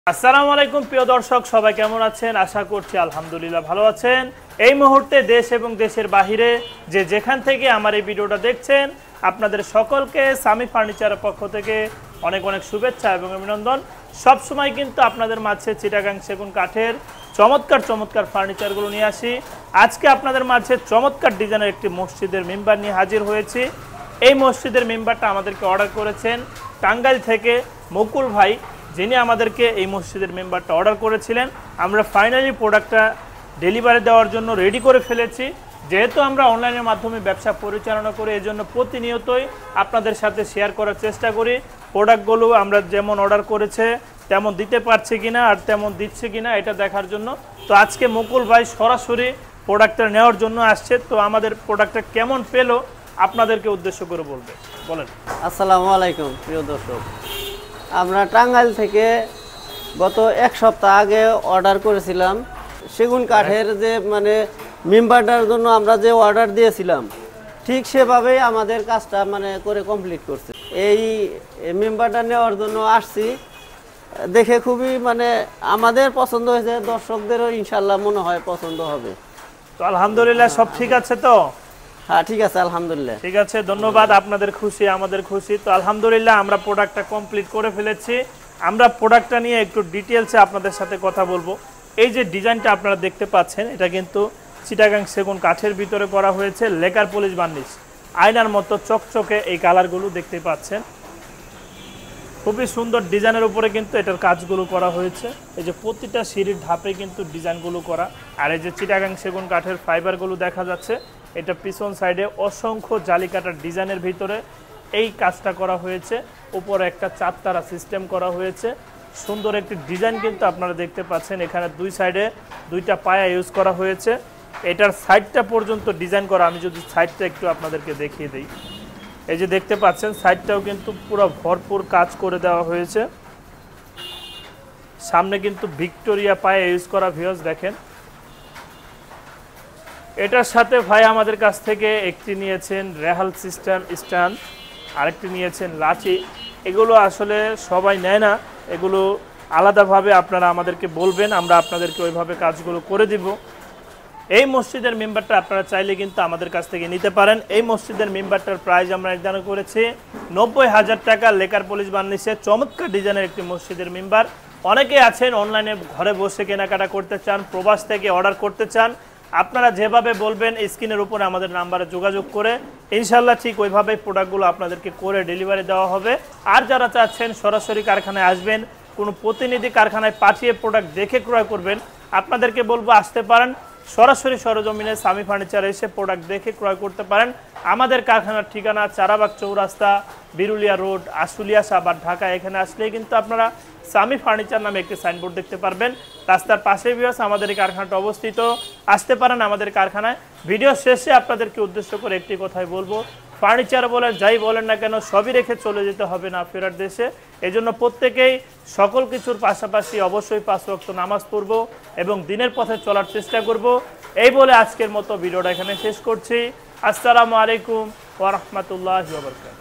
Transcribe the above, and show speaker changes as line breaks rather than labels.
আসসালামু আলাইকুম প্রিয় দর্শক, সবাই কেমন আছেন? আশা করছি আলহামদুলিল্লাহ ভালো আছেন। এই মুহূর্তে দেশ এবং দেশের বাহিরে যে যেখান থেকে আমার এই ভিডিওটা দেখছেন, আপনাদের সকলকে সামি ফার্নিচারের পক্ষ থেকে অনেক অনেক শুভেচ্ছা এবং অভিনন্দন। সব সময় কিন্তু আপনাদের মাঝে চিটাগাং সেগুন কাঠের চমৎকার ফার্নিচারগুলো নিয়ে আসি। আজকে আপনাদের মাঝে চমৎকার ডিজাইনের একটি মসজিদের মেম্বার নিয়ে হাজির হয়েছি। এই মসজিদের মেম্বারটা আমাদেরকে অর্ডার করেছেন টাঙ্গাইল থেকে মুকুল ভাই, যিনি আমাদেরকে এই মসজিদের মেম্বারটা অর্ডার করেছিলেন। আমরা ফাইনালি প্রোডাক্টটা ডেলিভারি দেওয়ার জন্য রেডি করে ফেলেছি। যেহেতু আমরা অনলাইনের মাধ্যমে ব্যবসা পরিচালনা করি, এজন্য প্রতিনিয়তই আপনাদের সাথে শেয়ার করার চেষ্টা করি প্রোডাক্টগুলো আমরা যেমন অর্ডার করেছে তেমন দিতে পারছে কিনা আর তেমন দিচ্ছে কিনা এটা দেখার জন্য। তো আজকে মুকুল ভাই সরাসরি প্রোডাক্টটা নেওয়ার জন্য আসছে। তো আমাদের প্রোডাক্টটা কেমন পেলো আপনাদেরকে উদ্দেশ্য করে বলেন।
আসসালামু আলাইকুম প্রিয় দর্শক, আমরা টাঙ্গাইল থেকে গত এক সপ্তাহ আগে অর্ডার করেছিলাম সেগুন কাঠের যে মেম্বারটার জন্য আমরা যে অর্ডার দিয়েছিলাম ঠিক সেভাবেই আমাদের কাজটা করে কমপ্লিট করছে। এই মেম্বারটা নেওয়ার জন্য আসছি, দেখে খুবই আমাদের পছন্দ হয়েছে, দর্শকদেরও ইনশাল্লাহ মনে হয় পছন্দ হবে।
তো আলহামদুলিল্লাহ সব ঠিক আছে তো?
হ্যাঁ ঠিক আছে, আলহামদুলিল্লাহ
ঠিক আছে, ধন্যবাদ। আপনাদের খুশি আমাদের খুশি। তো আলহামদুলিল্লাহ আমরা প্রোডাক্টটা কমপ্লিট করে ফেলেছি। আমরা প্রোডাক্টটা নিয়ে একটু ডিটেলসে আপনাদের সাথে কথা বলবো। এই যে ডিজাইনটা আপনারা দেখতে পাচ্ছেন, এটা কিন্তু চিটাগাং সেগুন কাঠের ভিতরে করা হয়েছে, লেকার পলিশ বার্নিশ, আয়নার মতো চকচকে এই কালারগুলো দেখতে পাচ্ছেন। খুবই সুন্দর ডিজাইনের উপরে কিন্তু এটার কাজগুলো করা হয়েছে। এই যে প্রতিটা সিঁড়ির ধাপে কিন্তু ডিজাইনগুলো করা। আর এই যে চিটাগাং সেগুন কাঠের ফাইবারগুলো দেখা যাচ্ছে, এটা পিছন সাইডে অসংখ্য জালি কাটার ডিজাইনের ভিতরে এই কাজটা করা হয়েছে। উপরে একটা চারতারা সিস্টেম করা হয়েছে, সুন্দর একটি ডিজাইন কিন্তু আপনারা দেখতে পাচ্ছেন। এখানে দুই সাইডে দুইটা পায়া ইউজ করা হয়েছে। এটার সাইডটা পর্যন্ত ডিজাইন করা। আমি যদি সাইডটা একটু আপনাদেরকে দেখিয়ে দিই, এই যে দেখতে পাচ্ছেন সাইডটাও কিন্তু পুরো ভরপুর কাজ করে দেওয়া হয়েছে। সামনে কিন্তু ভিক্টোরিয়া পায়া ইউজ করা, ভিউয়ার্স দেখেন। এটার সাথে ভাই আমাদের কাছ থেকে একটি নিয়েছেন রেহাল সিস্টেম স্ট্যান্ড, আরেকটি নিয়েছেন লাচি। এগুলো আসলে সবাই নেয় না, এগুলো আলাদাভাবে আপনারা আমাদেরকে বলবেন, আমরা আপনাদেরকে ওইভাবে কাজগুলো করে দিব। এই মসজিদের মেম্বারটা আপনারা চাইলে কিন্তু আমাদের কাছ থেকে নিতে পারেন। এই মসজিদের মেম্বারটার প্রাইস আমরা নির্ধারণ করেছি 90,000 টাকা। লেকার পলিশ বার্নিশে চমৎকার ডিজাইনের একটি মসজিদের মেম্বার। অনেকে আছেন অনলাইনে ঘরে বসে কেনাকাটা করতে চান, প্রবাস থেকে অর্ডার করতে চান, আপনারা যেভাবে বলবেন স্ক্রিনের উপরে আমাদের নাম্বারে যোগাযোগ করে ইনশাল্লাহ ঠিক ওইভাবেই প্রোডাক্টগুলো আপনাদেরকে করে ডেলিভারি দেওয়া হবে। আর যারা চাচ্ছেন সরাসরি কারখানায় আসবেন, কোনো প্রতিনিধি কারখানায় পাঠিয়ে প্রোডাক্ট দেখে ক্রয় করবেন, আপনাদেরকে বলবো আসতে পারেন সরাসরি সরজমিনে সামি ফার্নিচার এসে প্রোডাক্ট দেখে ক্রয় করতে পারেন। আমাদের কারখানার ঠিকানা চারাবাগ চৌরাস্তা, বিরুলিয়া রোড, আশুলিয়া সাভার, ঢাকা। এখানে আসলেই কিন্তু আপনারা সামি ফার্নিচার নামে একটি সাইনবোর্ড দেখতে পারবেন। রাস্তার পাশে ভিউয়ার্স আমাদের এই কারখানাটা অবস্থিত। আসতে পারেন আমাদের কারখানায়। ভিডিও শেষে আপনাদেরকে উদ্দেশ্য করে একটি কথাই বলবো, ফার্নিচার বলেন যাই বলেন না কেন সবই রেখে চলে যেতে হবে না ফেরার দেশে। এজন্য প্রত্যেকেই সকল কিছুর পাশাপাশি অবশ্যই 5 ওয়াক্ত নামাজ পড়ব এবং দিনের পথে চলার চেষ্টা করব। এই বলে আজকের মতো ভিডিওটা এখানে শেষ করছি। আসসালামু আলাইকুম ওয়া রাহমাতুল্লাহি ওয়া বারাকাতুহু।